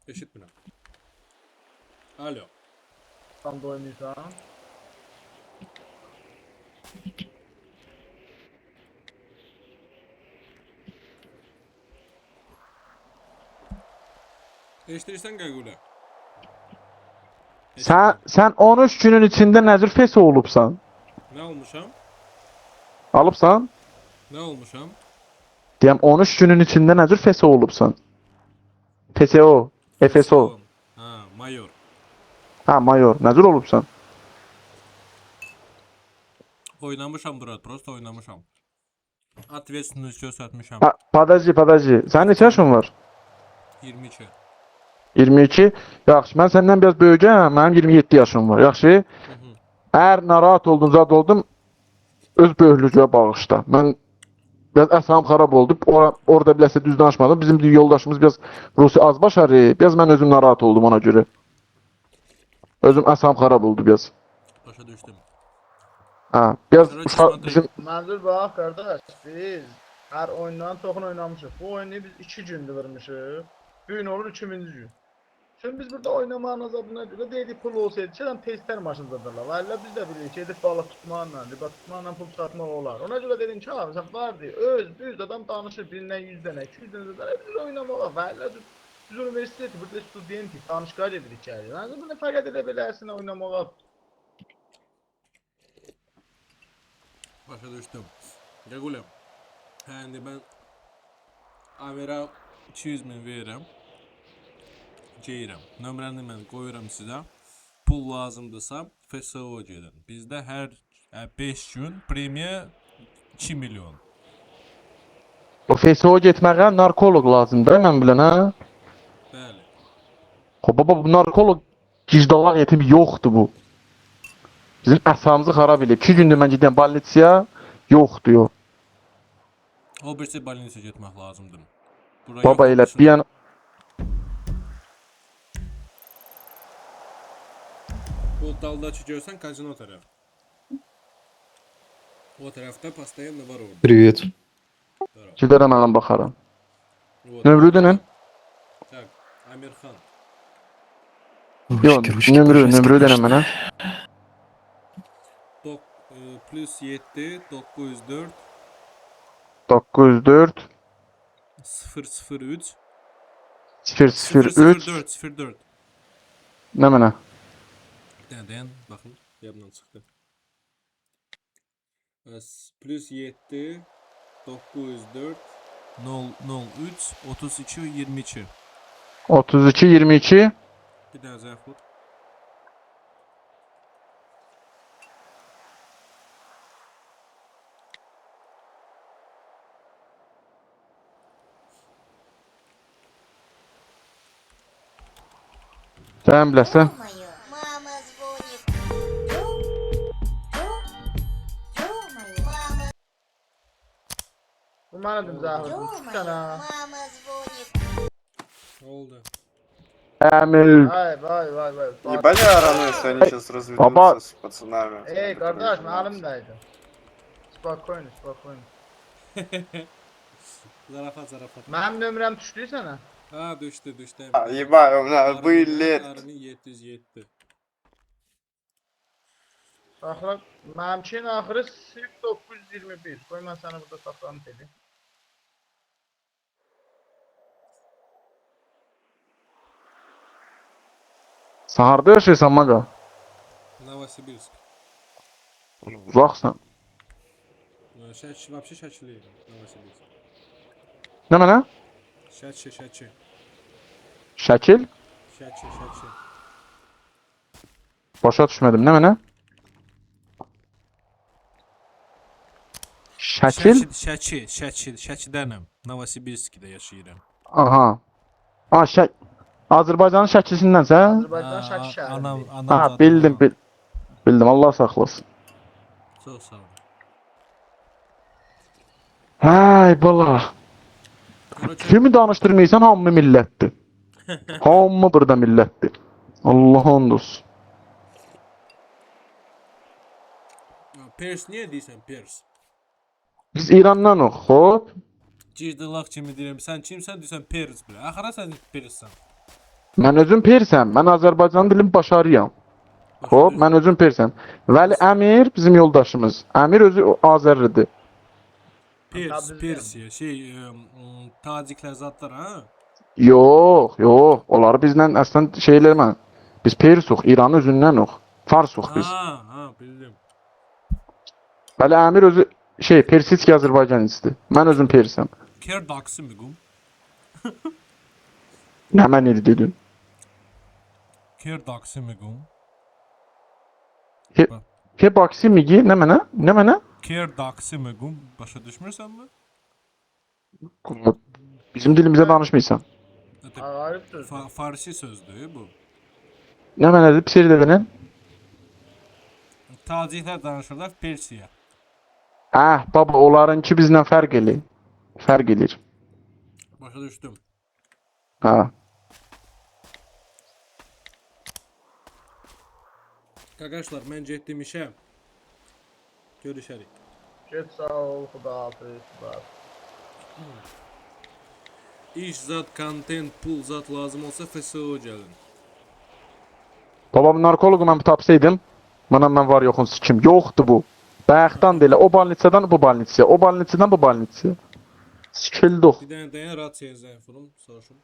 Eşitmirəm. Alo. Tam da oynayırsan. Eşitirsən Qəqule? Sen 13 günün içinde ne tür fesi olubsan? Nə olmuşam? Alıbsan? Nə olmuşam? Deyəm 13 günün içinde ne tür fesi olubsan? FSO, FSO. Ha, mayor. Ha mayor. Ne tür olubsan? Oynamışam Murat, prosto oynamışam. Atvetsinlik göstərmişəm. Padaji. Sen neçə yaşın var? 22. 22. Yaxşı, mən səndən biraz böyükəm. Mənim 27 yaşım var. Yaxşı. Əgər narahat oldun, zad oldum, öz böyüklüyünə bağışla. Mən biraz əsam xarab oldu. Orada biləsə düz danışmadım. Bizim yoldaşımız biraz Rusi azbaşarı. Biraz mən özüm narahat oldum ona görə. Özüm əsam xarab oldu biraz. Başa düşdüm. Ha, biraz Sonra bizim Mənzur bax qardaş, biz hər oyundan çoxunu oynamışıq. Bu oyunu biz 2 gündə vermişik. Bu gün olur 3-cü gün. Şimdi biz burada oynamağın azadına görə dedik pul olsaydı, şeydən testlər maşındadılar. Valla biz də bilirik ki, edib balıq tutmaqla, riba tutmaqla pul satmaq olar. Ona görə dedim ki, abi sən var deyə, düz adam danışır birindən 100 dənə, 200 dənə, biz oynamağa. Valla biz universiteti, burada studenti, danışqar edirik ki, yəni bunu fəqət edə bilərsin oynamağa. Başa düşdüm. Qəqule. Hə, indi mən Amira 200.000 verirəm. Geyirəm. Nömrəni mən qoyuram sizə. Pul lazımdırsa FSO gedin. Bizdə hər 5 gün premiya 2 milyon. o FSO getməyə narkoloq lazımdır, mən bilən ha. Bəli. Baba bu narkoloq gicdalaq yetim yoxdur bu. Bizim əsamızı xarab edib. 2 gündür mən gedirəm balnitsaya, yoxdur yox. O birisi balinsə getmək lazımdır. Bura Baba yox elə olmasın. bir an Bu daldakı görsən kazino tərəf. O tərəfdə постоянно var orada. Привет. gedərəm mənə baxaram. Вот. Nömrü denən? Так, Amirxan. Yox, nömrü denən mənə. Plus 7 904 904 003 003 004 nə mənə? Dayan, baxın, yadımdan çıxdı. Plus 7 904 003 32 22. 32 22 Bir daha zəf vur. Sən biləsən. Ё-моё, мама звонит. Ё-моё, мама, Bu mən dedim zəhər, ё-моё, 3 dənə. мама звонит. Nə oldu? Əmil. Vay. Ебать, я рано, если они сейчас разведутся Баба. с пацанами. Ey qardaş, məlimdəydi. Spokojno. Zarafat. Mənim nömrəm düşdü sənə. Ha, düşdü. А, ебать, у меня вылет. Arının 707. Baxla, mənimkinin axırı 0921. Qoy mən səni burada saxlanıb edim. Saharda yaşayırsan maqa. Novosibirsk. Uzaqsan. Вообще Şəki. Novosibirsk. Nə mənə? Şəki. Şəkil? Şəki. Başa düşmədim. Nə mənə? Şəkil? Şəkidənəm. Novosibirskdə yaşayıram. Aha. Azərbaycanın Şəkilsindənsən? Azərbaycan Şəki şəhərində. Ha, bildim. Allah saxlasın. Çox sağ ol. Hay bala. Kimi danışdırmıysan hamı millətdir. Hamı burada millətdir. Allah'ın olsun. Pers niyə deyirsən Pers? Biz İrandanıq, hop. Girdilaq kimi deyirəm. Sən kimsən deyirsən Pers bilə. Axıra sən Perssən. Mən özüm persəm. Mən Azərbaycan dilini başarıyam. Hop, mən özüm persəm. Vəli Əmir bizim yoldaşımız. Əmir özü Azərlidir. Pers, Tabii Persiya, Taciklər zadlar ha? Yox, yox. Onları bizlə əslən şey eləmə. Biz persuq, İranın özündənik. Farsuq biz. Ha, bildim. Vəli Əmir özü Persiki Azərbaycanlıdır. Mən özüm persəm. Kerdaksı mı gum? Nə mənə dedin? Kerdaksı mı gum? Ke baksi migi nə mənə? Nə mənə? Kerdaksı mı gum? Başa düşmürsən mi? Bizim dilimizə danışmıysan. Ağarip söz. Farsi sözdür bu. Nə mənədir? Pis də mənə. Taciklər danışırlar Persiya. Baba, onlarınki bizlə fərq eləyir. Fərq eləyir. Başa düşdüm. Ha. Arkadaşlar mən getdim işə. Görüşərik. Get sağ ol, Xudahafiz. İş zat, content, pul zat lazım olsa FSO gəlin. Babam narkologu mən tapsaydım. Mən var yoxun sikim. Yoxdur bu. Bayaqdan da elə o balnitsadan bu balnitsaya, o balnitsadan bu balnitsaya. Sikildik. Bir dənə dayan, rasiya zəng vurum, soruşum.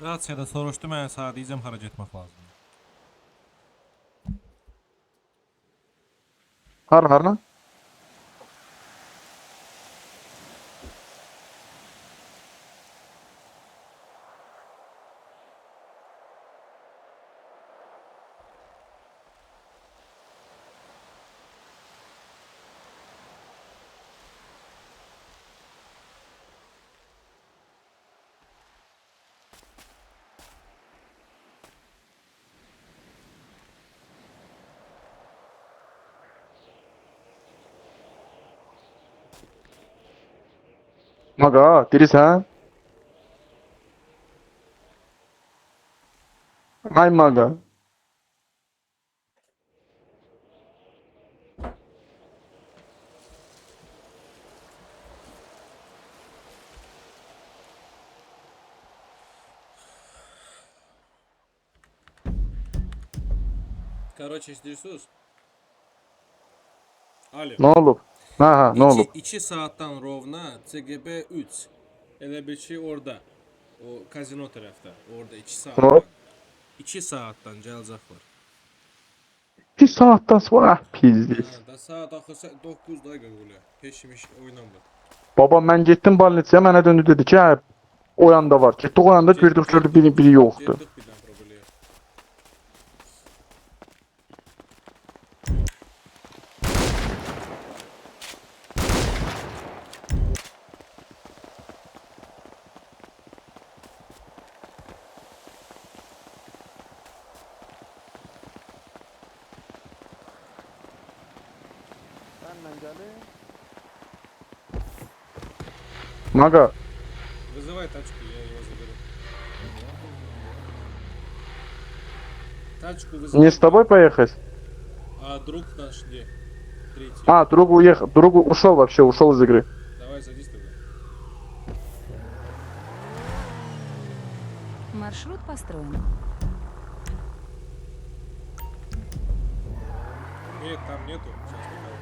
Rasiyada soruşdu, mən sənə deyəcəm hara getmək lazımdır. Hara? Maga, dirisən? Ay maga. Короче, istəyirsiniz? Alo. Nə olub? Nə olub? 2 saatdan rovna CGB 3. Elə bir şey orada. O kazino tərəfdə. Orada 2 saatdan. Hop. 2 saatdan gələcəklər. 2 saatdan sonra pizdir. Da saat axı 9 dəqiqə qulya. Peşmiş oynamır. Baba, mən getdim balnitsaya, mənə döndü dedi ki, o yanda var. Getdik o yanda, gördük biri yoxdur. Getdik bir dənə problemi. Maga, Вызывай тачку, я его заберу. Тачку вызывай. не с тобой поехать? А друг наш где? Третий. Друг уехал, друг ушел вообще, ушел из игры. Давай садись тогда. Маршрут построен. Нет, там нету. Сейчас покажу.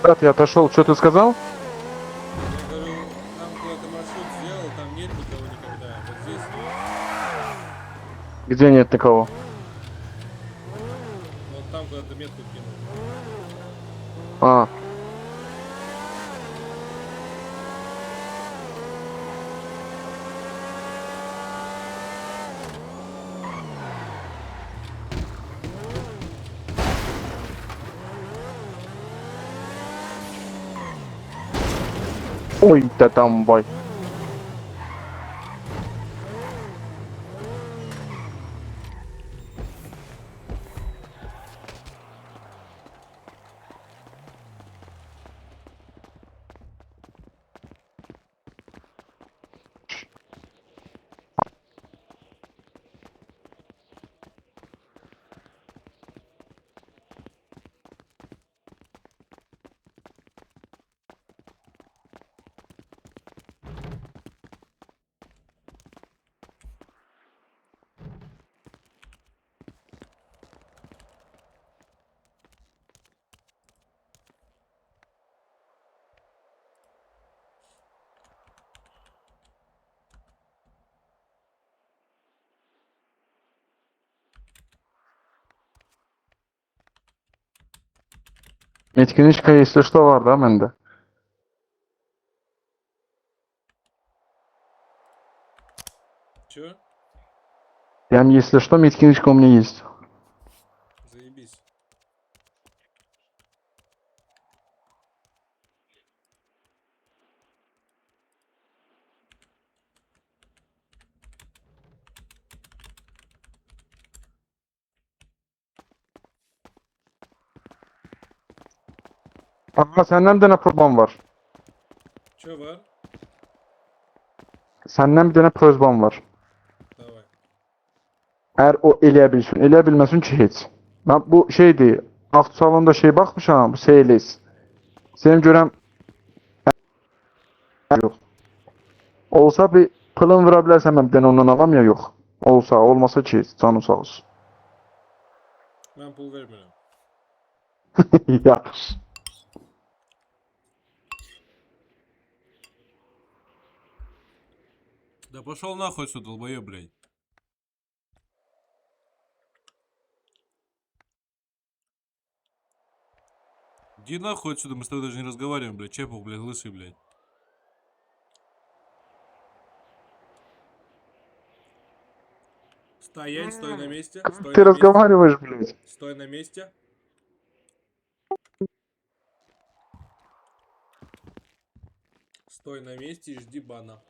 Брат, я отошел, что ты сказал? Я говорю, там куда-то маршрут сделал, там нет никого никогда. Вот здесь есть. Где нет никого? Вот там куда-то метку кинул. А, Oy dedem vay. Etkinlik kayısı da var da məndə. Чё? Если что, меткиночка у меня есть. Заебись. Ama senden bir tane problem var. Чё var? Senden bir tane prozbam var. Давай. Eğer o eləyə bilsin, eləyə bilməsin ki heç. Ben bu şeydi, avto salonda şey baxmışam, bu seylis. Senin görəm yok. Olsa bir pılın vura bilərsən mən bir dənə ondan alam ya yok. Olsa, olmasa ki heç, canı sağ olsun. Ben pul vermiyorum. Yaxşı. Да пошел нахуй отсюда, долбоёб, блядь. Иди нахуй отсюда, мы с тобой даже не разговариваем, блядь. Чепух, блядь, лысый, блядь. Стоять, стой на месте. Стой Ты на месте. разговариваешь, блядь. Стой на месте. Стой на месте и жди бана.